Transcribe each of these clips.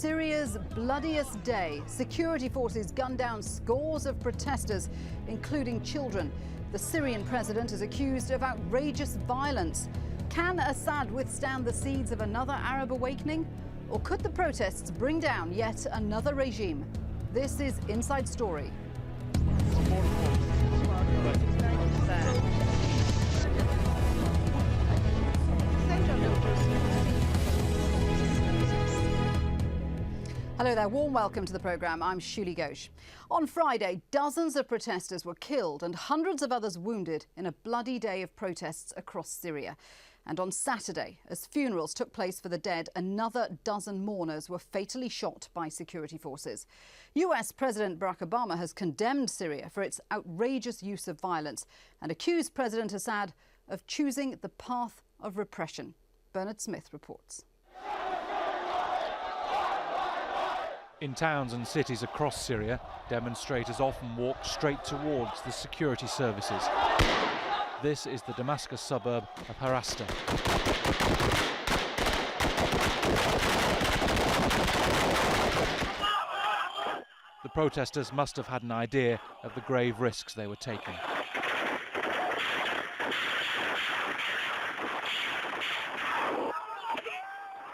Syria's bloodiest day. Security forces gunned down scores of protesters, including children. The Syrian president is accused of outrageous violence. Can Assad withstand the seeds of another Arab awakening? Or could the protests bring down yet another regime? This is Inside Story. Hello there, warm welcome to the programme. I'm Shuli Ghosh. On Friday, dozens of protesters were killed and hundreds of others wounded in a bloody day of protests across Syria. And on Saturday, as funerals took place for the dead, another dozen mourners were fatally shot by security forces. US President Barack Obama has condemned Syria for its outrageous use of violence and accused President Assad of choosing the path of repression. Bernard Smith reports. In towns and cities across Syria, demonstrators often walk straight towards the security services. This is the Damascus suburb of Harasta. The protesters must have had an idea of the grave risks they were taking.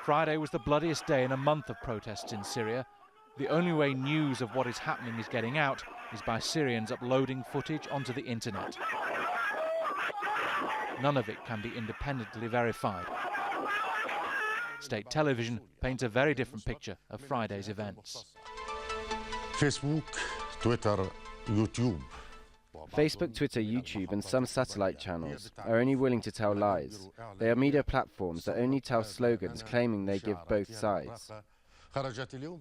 Friday was the bloodiest day in a month of protests in Syria. The only way news of what is happening is getting out is by Syrians uploading footage onto the internet. None of it can be independently verified. State television paints a very different picture of Friday's events. Facebook, Twitter, YouTube. Facebook, Twitter, YouTube and some satellite channels are only willing to tell lies. They are media platforms that only tell slogans claiming they give both sides.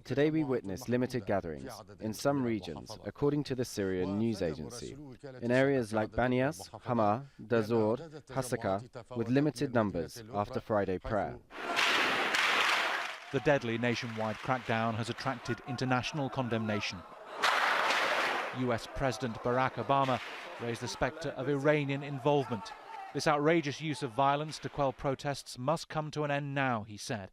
Today we witnessed limited gatherings in some regions, according to the Syrian news agency. In areas like Banias, Hama, Dazor, Hasaka, with limited numbers after Friday prayer. The deadly nationwide crackdown has attracted international condemnation. US President Barack Obama raised the spectre of Iranian involvement. This outrageous use of violence to quell protests must come to an end now, he said.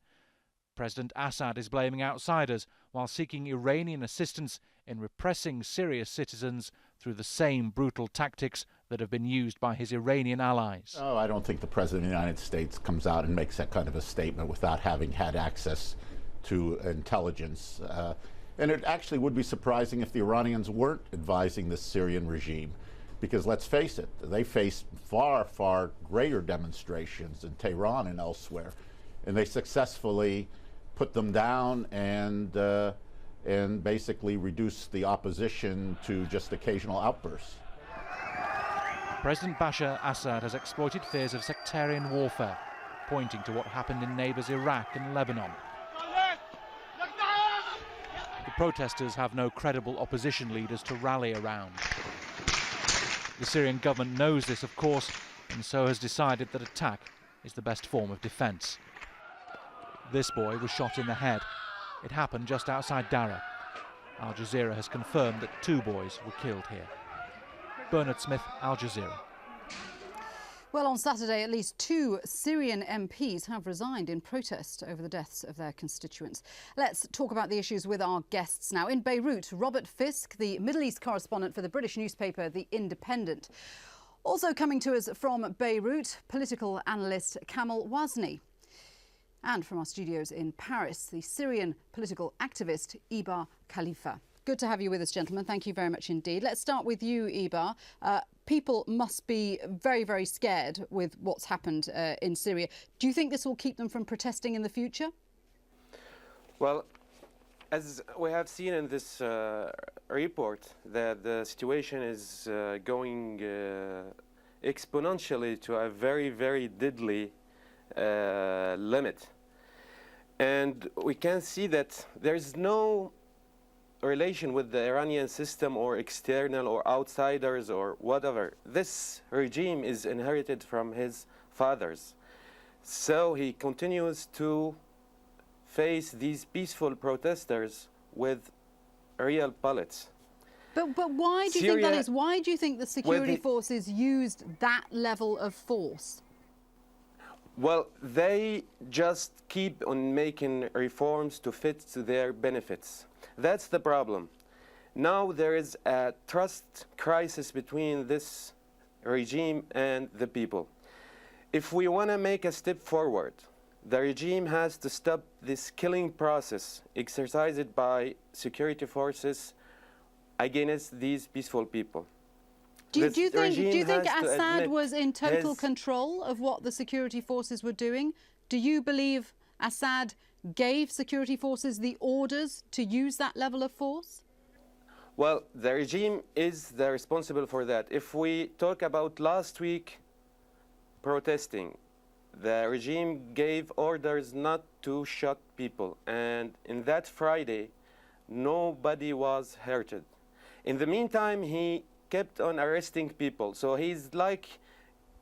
President Assad is blaming outsiders while seeking Iranian assistance in repressing Syria's citizens through the same brutal tactics that have been used by his Iranian allies. Oh, I don't think the President of the United States comes out and makes that kind of a statement without having had access to intelligence. And it actually would be surprising if the Iranians weren't advising the Syrian regime, because let's face it, they face far, far greater demonstrations in Tehran and elsewhere, and they successfully put them down and basically reduce the opposition to just occasional outbursts. President Bashar al Assad has exploited fears of sectarian warfare, pointing to what happened in neighbours Iraq and Lebanon. The protesters have no credible opposition leaders to rally around. The Syrian government knows this, of course, and so has decided that attack is the best form of defence. This boy was shot in the head. It happened just outside Dara. Al Jazeera has confirmed that 2 boys were killed here. Bernard Smith, Al Jazeera. Well, on Saturday, at least 2 Syrian MPs have resigned in protest over the deaths of their constituents. Let's talk about the issues with our guests now. In Beirut, Robert Fisk, the Middle East correspondent for the British newspaper The Independent. Also coming to us from Beirut, political analyst Kamal Wazni. And from our studios in Paris, the Syrian political activist Ibar Khalifa. Good to have you with us, gentlemen. Thank you very much indeed. Let's start with you, Ibar. People must be very, very scared with what's happened in Syria. Do you think this will keep them from protesting in the future? Well, as we have seen in this report, that the situation is going exponentially to a very, very deadly limit. And we can see that there is no relation with the Iranian system or external or outsiders or whatever. This regime is inherited from his fathers. So he continues to face these peaceful protesters with real bullets. But why do you think that is? Why do you think the security forces used that level of force? Well, they just keep on making reforms to fit to their benefits. That's the problem. Now there is a trust crisis between this regime and the people. If we want to make a step forward, the regime has to stop this killing process exercised by security forces against these peaceful people. Do you think Assad was in total control of what the security forces were doing? Do you believe Assad gave security forces the orders to use that level of force? Well, the regime is responsible for that. If we talk about last week protesting, the regime gave orders not to shoot people, and in that Friday, nobody was hurted. In the meantime, he kept on arresting people. So he's like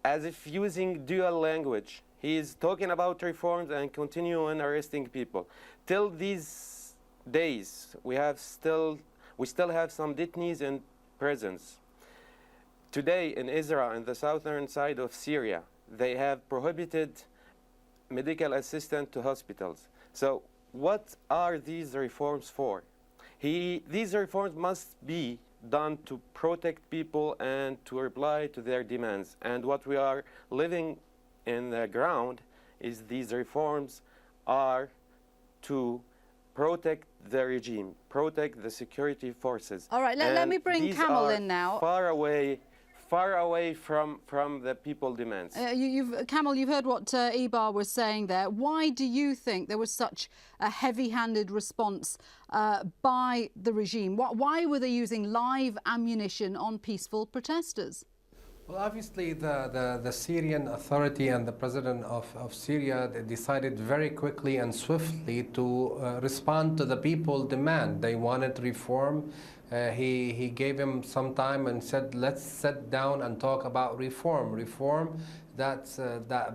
as if using dual language. He's talking about reforms and continue on arresting people. Till these days, we still have some detainees in prisons. Today in Israel, in the southern side of Syria, they have prohibited medical assistance to hospitals. So what are these reforms for? These reforms must be done to protect people and to reply to their demands. And what we are living in the ground is these reforms are to protect the regime, protect the security forces. All right, let me bring Kamal in now. Far away from the people demands. Kamal, you've heard what Ibar was saying there. Why do you think there was such a heavy-handed response by the regime? Why were they using live ammunition on peaceful protesters? Well, obviously, the Syrian Authority and the president of Syria decided very quickly and swiftly to respond to the people's demand. They wanted reform. He gave him some time and said, let's sit down and talk about reform. Reform that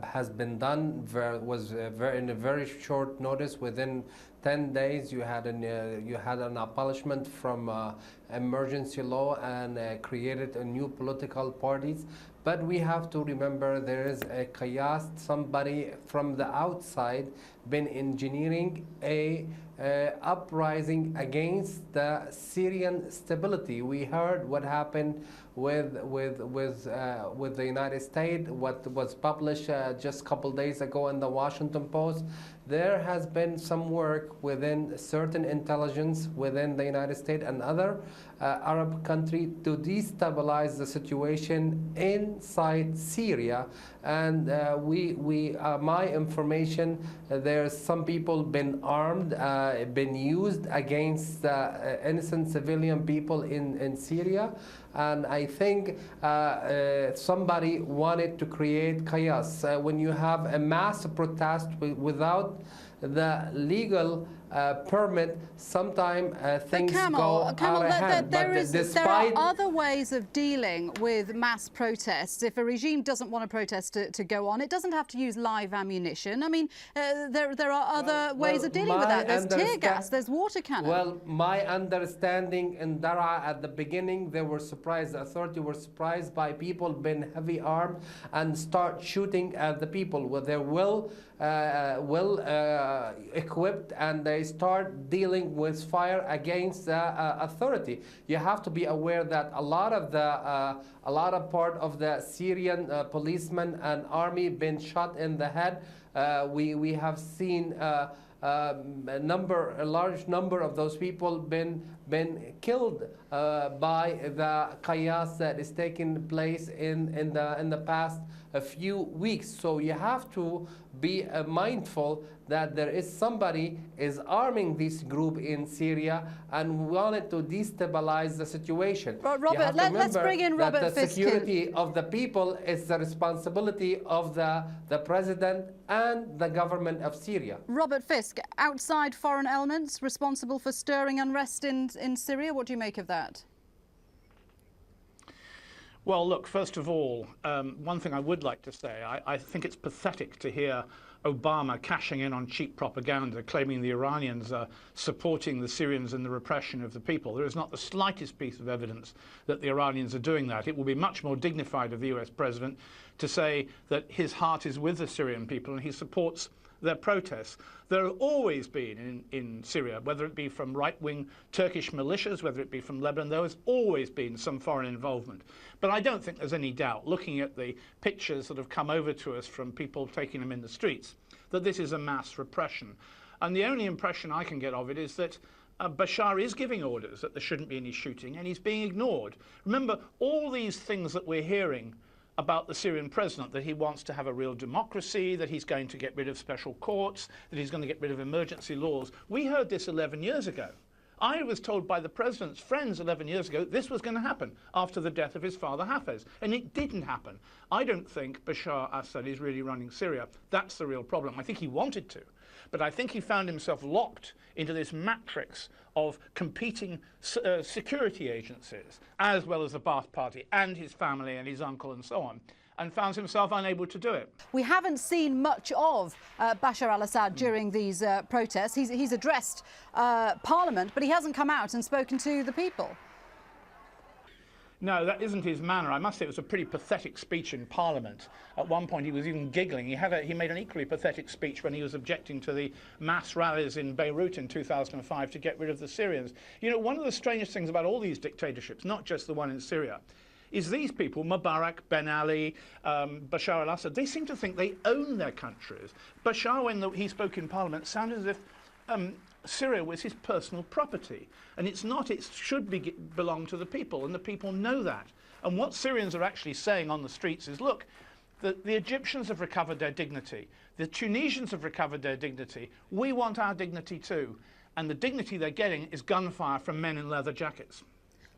has been done in a very short notice. Within 10 days, you had an abolishment from emergency law and created a new political parties. But we have to remember there is a chaos. Somebody from the outside been engineering a uprising against the Syrian stability. We heard what happened with the United States, what was published just a couple days ago in the Washington Post. There has been some work within certain intelligence within the United States and other Arab countries to destabilize the situation inside Syria. And my information, there's some people been armed, been used against innocent civilian people in Syria. And I think somebody wanted to create chaos. When you have a mass protest without the legal permit, sometimes things go out of hand. There are other ways of dealing with mass protests. If a regime doesn't want a protest to go on, it doesn't have to use live ammunition. I mean, there are other ways of dealing with that. There's tear gas, there's water cannon. Well, my understanding in Daraa at the beginning, they were surprised. The authority were surprised by people being heavy armed and start shooting at the people with their well equipped, and they start dealing with fire against the authority. You have to be aware that a lot of part of the Syrian policemen and army been shot in the head. We have seen a large number of those people been killed by the chaos that is taking place in the past few weeks. So you have to be mindful that there is somebody is arming this group in Syria and wanted to destabilize the situation. Robert, let's bring in Robert Fisk. The security of the people is the responsibility of the president and the government of Syria. Robert Fisk, outside foreign elements responsible for stirring unrest in Syria, what do you make of that? Well, look, first of all, one thing I would like to say, I think it's pathetic to hear Obama cashing in on cheap propaganda, claiming the Iranians are supporting the Syrians in the repression of the people. There is not the slightest piece of evidence that the Iranians are doing that. It will be much more dignified of the US president to say that his heart is with the Syrian people and he supports their protests. There have always been in Syria, whether it be from right-wing Turkish militias, whether it be from Lebanon, there has always been some foreign involvement. But I don't think there's any doubt, looking at the pictures that have come over to us from people taking them in the streets, that this is a mass repression. And the only impression I can get of it is that Bashar is giving orders that there shouldn't be any shooting, and he's being ignored. Remember, all these things that we're hearing about the Syrian president, that he wants to have a real democracy, that he's going to get rid of special courts, that he's going to get rid of emergency laws. We heard this 11 years ago. I was told by the president's friends 11 years ago this was going to happen after the death of his father Hafez, and it didn't happen. I don't think Bashar al-Assad is really running Syria. That's the real problem. I think he wanted to, but I think he found himself locked into this matrix of competing security agencies, as well as the Ba'ath Party and his family and his uncle and so on, and found himself unable to do it. We haven't seen much of Bashar al-Assad during these protests. He's addressed Parliament, but he hasn't come out and spoken to the people. No, that isn't his manner. I must say it was a pretty pathetic speech in Parliament. At one point he was even giggling. He made an equally pathetic speech when he was objecting to the mass rallies in Beirut in 2005 to get rid of the Syrians. You know, one of the strangest things about all these dictatorships, not just the one in Syria, is these people, Mubarak, Ben Ali, Bashar al-Assad, they seem to think they own their countries. Bashar, when he spoke in Parliament, sounded as if Syria was his personal property. And it's not. It should belong to the people, and the people know that. And what Syrians are actually saying on the streets is, look, the Egyptians have recovered their dignity. The Tunisians have recovered their dignity. We want our dignity too. And the dignity they're getting is gunfire from men in leather jackets.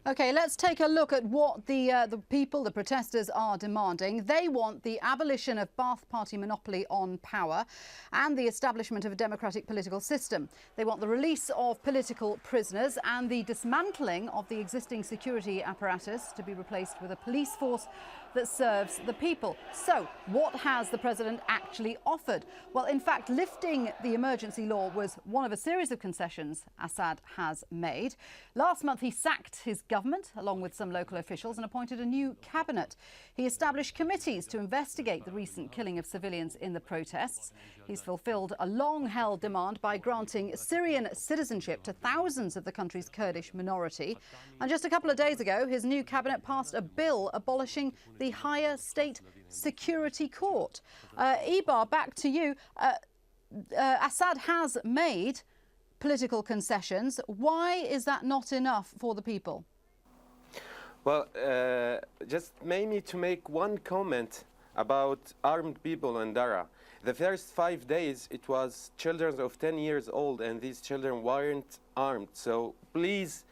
OK, let's take a look at what the people, the protesters, are demanding. They want the abolition of Ba'ath Party monopoly on power and the establishment of a democratic political system. They want the release of political prisoners and the dismantling of the existing security apparatus to be replaced with a police force that serves the people. So, what has the president actually offered? Well, in fact, lifting the emergency law was one of a series of concessions Assad has made. Last month, he sacked his government, along with some local officials, and appointed a new cabinet. He established committees to investigate the recent killing of civilians in the protests. He's fulfilled a long-held demand by granting Syrian citizenship to thousands of the country's Kurdish minority. And just a couple of days ago, his new cabinet passed a bill abolishing the higher state security court. Ibar, back to you. Assad has made political concessions. Why is that not enough for the people? Well, just maybe to make one comment about armed people in Daraa. The first 5 days, it was children of 10 years old, and these children weren't armed. So please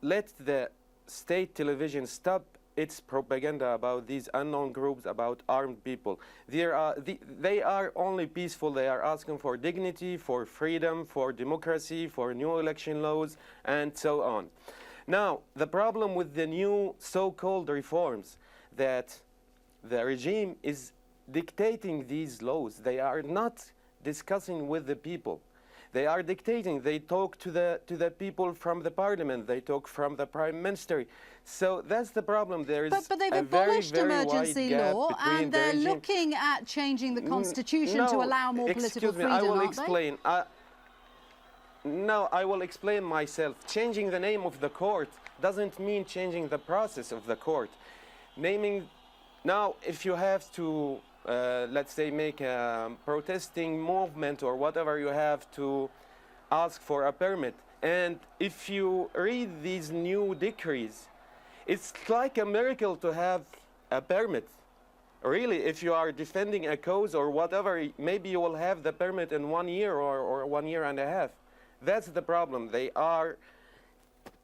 let the state television stop its propaganda about these unknown groups, about armed people. They are only peaceful. They are asking for dignity, for freedom, for democracy, for new election laws, and so on. Now, the problem with the new so-called reforms, that the regime is dictating these laws. They are not discussing with the people. They are dictating. They talk to the people from the parliament. They talk from the prime minister. So that's the problem. There is but they've abolished emergency law, and they're looking at changing the constitution to allow more political freedom. I will explain. No, I will explain myself. Changing the name of the court doesn't mean changing the process of the court. Now, if you have to, let's say, make a protesting movement or whatever, you have to ask for a permit. And if you read these new decrees, it's like a miracle to have a permit. Really, if you are defending a cause or whatever, maybe you will have the permit in 1 year or 1 year and a half. That's the problem. They are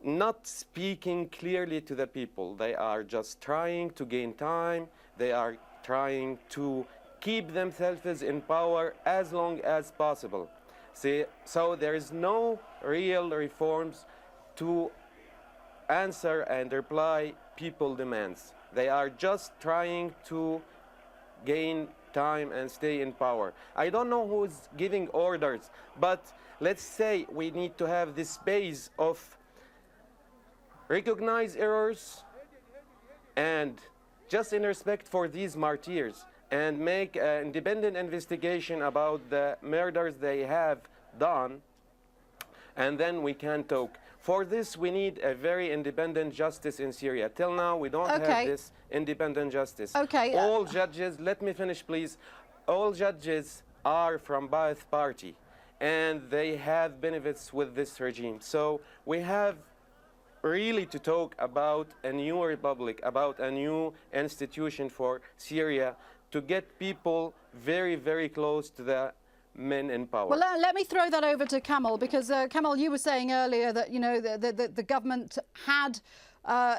not speaking clearly to the people. They are just trying to gain time. They are trying to keep themselves in power as long as possible. See, so there is no real reforms to answer and reply people demands. They are just trying to gain time and stay in power. I don't know who's giving orders, but let's say we need to have this space of recognize errors and just in respect for these martyrs and make an independent investigation about the murders they have done, and then we can talk. For this, we need a very independent justice in Syria. Till now, we don't have this independent justice. All judges, let me finish, please. All judges are from Ba'ath Party, and they have benefits with this regime. So we have really to talk about a new republic, about a new institution for Syria to get people very, very close to the men in power. Well, let me throw that over to Kamal, because Kamal, you were saying earlier that, you know, the government had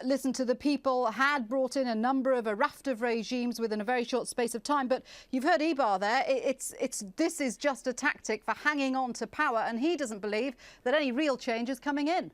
listened to the people, had brought in a raft of regimes within a very short space of time. But you've heard Ibar there. This is just a tactic for hanging on to power, and he doesn't believe that any real change is coming in.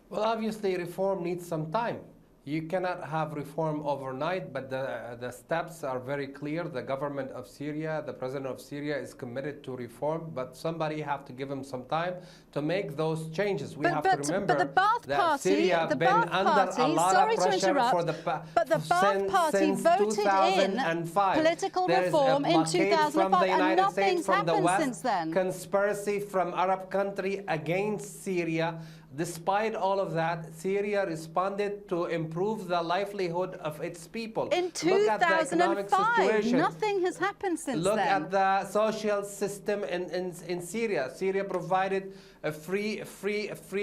Well, obviously, reform needs some time. You cannot have reform overnight, but the steps are very clear. The government of Syria, the president of Syria is committed to reform, but somebody have to give him some time to make those changes. We have to remember the Ba'ath that Party, Syria has been under a lot of pressure for the but the Ba'ath Party voted in political reform in 2005, from the United States, from the West, since then. Conspiracy from Arab country against Syria. Despite all of that, Syria responded to improve the livelihood of its people. In 2005, nothing has happened since then. Look at the social system in Syria. Syria provided free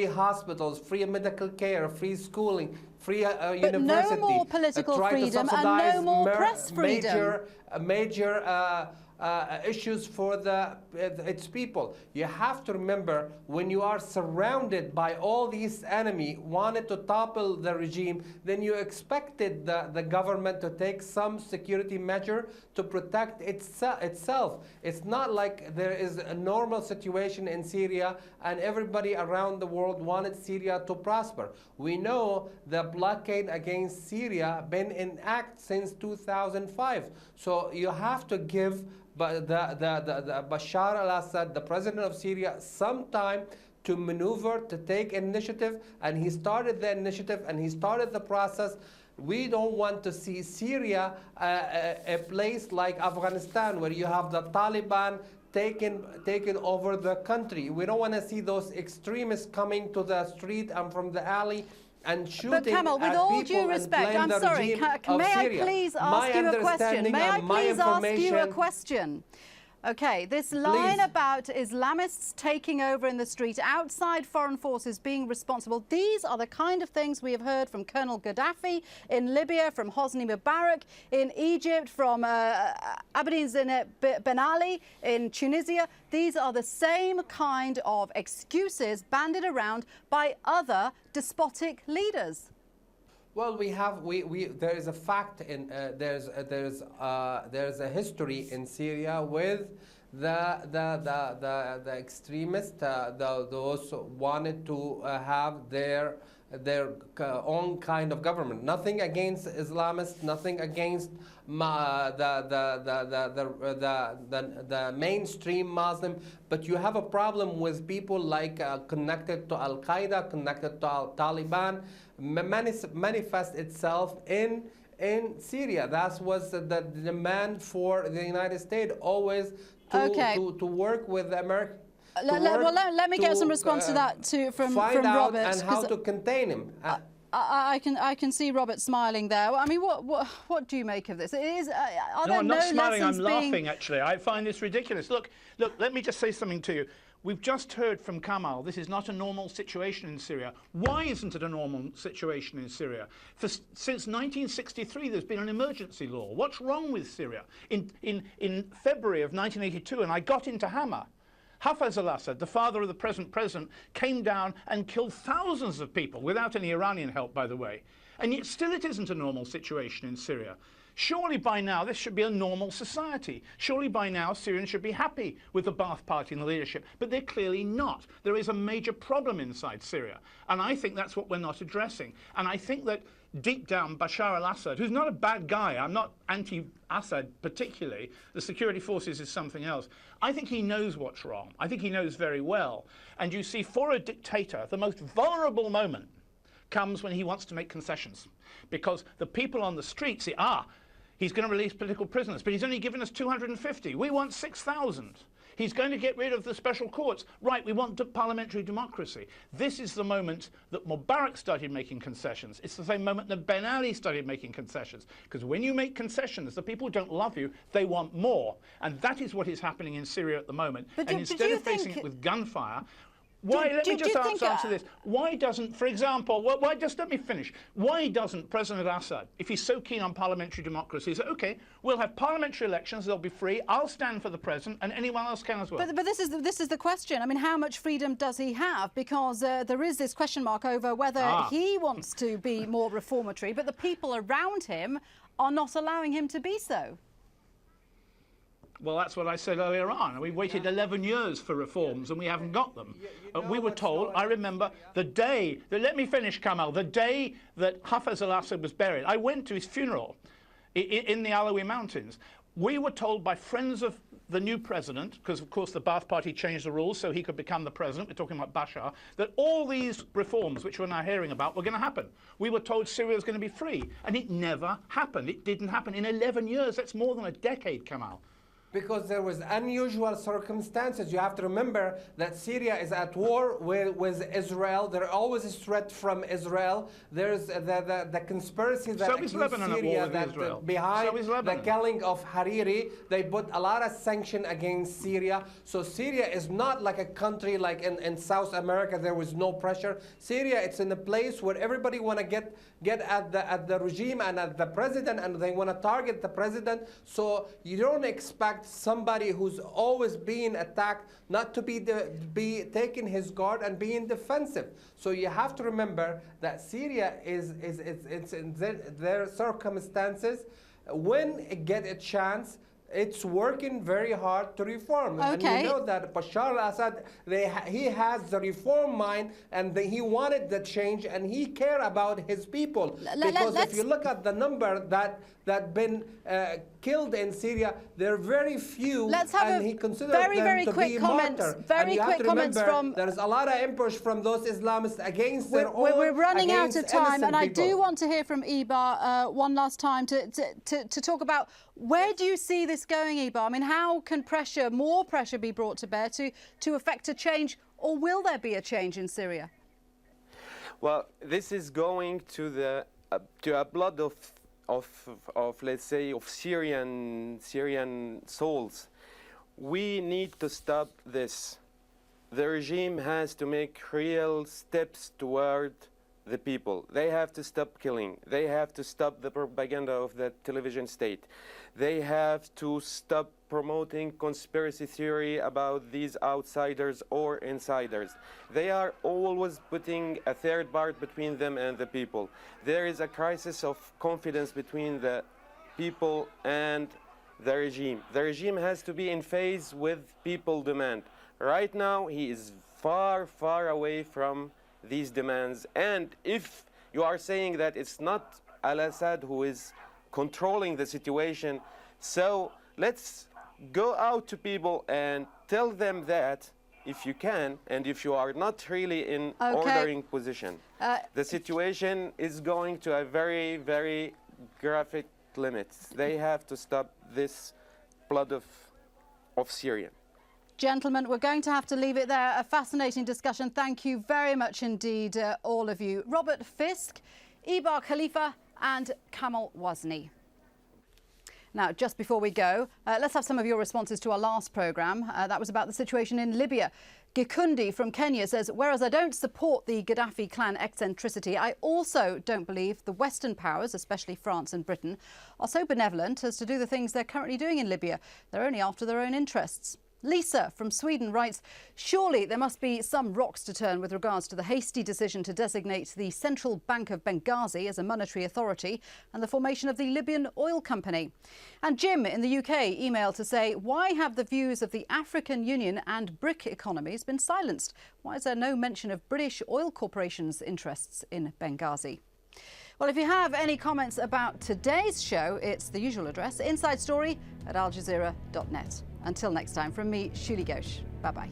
hospitals, free medical care, free schooling, free university. But no more political freedom and no more press freedom. Major issues for its people. You have to remember, when you are surrounded by all these enemy wanted to topple the regime, then you expected the government to take some security measure to protect itself. It's not like there is a normal situation in Syria and everybody around the world wanted Syria to prosper. We know the blockade against Syria been in act since 2005. So you have to give the Bashar al Assad, the president of Syria, some time to maneuver, to take initiative, and he started the initiative and he started the process. We don't want to see Syria a place like Afghanistan, where you have the Taliban taking over the country. We don't want to see those extremists coming to the street and from the alley and shooting but Kamal, with all due respect, I'm sorry, may I please ask you a question? May I please ask you a question? Okay, this line about Islamists taking over in the street outside foreign forces being responsible, these are the kind of things we have heard from Colonel Gaddafi in Libya, from Hosni Mubarak in Egypt, from Abdel Ben Ali in Tunisia. These are the same kind of excuses bandied around by other despotic leaders. Well, there is a fact in there's a history in Syria with the extremists, those who wanted to have their own kind of government. Nothing against Islamists, nothing against the mainstream Muslim, but you have a problem with people like connected to Al Qaeda, connected to Taliban, manifest itself in Syria. That was the demand for the United States always to work with the American. Let me get some response to that from Robert. And how to contain him. I can see Robert smiling there. I mean, what do you make of this? I'm not smiling. I'm laughing. Actually, I find this ridiculous. Look. Let me just say something to you. We've just heard from Kamal, this is not a normal situation in Syria. Why isn't it a normal situation in Syria? Since 1963, there's been an emergency law. What's wrong with Syria? In February of 1982, and I got into Hama, Hafez al-Assad, the father of the present president, came down and killed thousands of people, without any Iranian help, by the way. And yet still it isn't a normal situation in Syria. Surely by now this should be a normal society. Surely by now Syrians should be happy with the Ba'ath Party and the leadership, but they're clearly not. There is a major problem inside Syria, and I think that's what we're not addressing. And I think that deep down, Bashar al Assad, who's not a bad guy, I'm not anti-Assad particularly, the security forces is something else. I think he knows what's wrong. I think he knows very well. And you see, for a dictator, the most vulnerable moment comes when he wants to make concessions. Because the people on the street say, he's going to release political prisoners, but he's only given us 250. We want 6,000. He's going to get rid of the special courts. Right, we want parliamentary democracy. This is the moment that Mubarak started making concessions. It's the same moment that Ben Ali started making concessions. Because when you make concessions, the people who don't love you, they want more. And that is what is happening in Syria at the moment. And instead of facing it with gunfire, let me just answer this. Why doesn't, for example, let me finish. Why doesn't President Assad, if he's so keen on parliamentary democracy, say, OK, we'll have parliamentary elections, they'll be free, I'll stand for the president, and anyone else can as well. But this is the question. I mean, how much freedom does he have? Because there is this question mark over whether he wants to be more reformatory, but the people around him are not allowing him to be so. Well, that's what I said earlier on. We waited 11 years for reforms and we haven't got them. We were told, I remember, the day, let me finish, Kamal, the day that Hafez al-Assad was buried, I went to his funeral in the Alawi Mountains. We were told by friends of the new president, because of course the Ba'ath Party changed the rules so he could become the president, we're talking about Bashar, that all these reforms which we're now hearing about were going to happen. We were told Syria was going to be free, and it never happened. It didn't happen. In 11 years, that's more than a decade, Kamal. Because there was unusual circumstances. You have to remember that Syria is at war with Israel. There always is threat from Israel. There's the conspiracy that accused Syria that behind the killing of Hariri, they put a lot of sanction against Syria. So Syria is not like a country like in South America. There was no pressure. Syria, it's in a place where everybody want to get at the regime and at the president, and they want to target the president. So you don't expect somebody who's always being attacked not to be taking his guard and being defensive. So you have to remember that Syria it's in their circumstances. When it get a chance, it's working very hard to reform. Okay. And you know that Bashar al-Assad, he has the reform mind, and he wanted the change, and he cared about his people. Because if you look at the number that been killed in Syria, there are very few, and he considered them to be martyrs. Very quick comments from... There's a lot of ambush from those Islamists against their own... We're running out of time, and I do want to hear from Ibar one last time to talk about where do you see this going, Ibar? I mean, how can more pressure be brought to bear to effect a change, or will there be a change in Syria? Well, this is going to a blood of let's say of Syrian souls. We need to stop this. The regime has to make real steps toward the people. They have to stop killing. They have to stop the propaganda of the television state. They have to stop promoting conspiracy theory about these outsiders or insiders. They are always putting a third part between them and the people. There is a crisis of confidence between the people and the regime. The regime has to be in phase with people demand. Right now, he is far, far away from these demands. And if you are saying that it's not al-Assad who is controlling the situation, so let's go out to people and tell them that if you can, and if you are not really in ordering position, the situation is going to a very, very graphic limits. They have to stop this blood of Syria. Gentlemen, we're going to have to leave it there. A fascinating discussion. Thank you very much indeed, all of you. Robert Fisk, Ibar Khalifa and Kamal Wazni. Now, just before we go, let's have some of your responses to our last programme. That was about the situation in Libya. Gikundi from Kenya says, whereas I don't support the Gaddafi clan eccentricity, I also don't believe the Western powers, especially France and Britain, are so benevolent as to do the things they're currently doing in Libya. They're only after their own interests. Lisa from Sweden writes, surely there must be some rocks to turn with regards to the hasty decision to designate the Central Bank of Benghazi as a monetary authority and the formation of the Libyan oil company. And Jim in the UK emailed to say, why have the views of the African Union and BRIC economies been silenced? Why is there no mention of British oil corporations' interests in Benghazi? Well, if you have any comments about today's show, it's the usual address, insidestory@aljazeera.net. Until next time, from me, Shuli Ghosh. Bye-bye.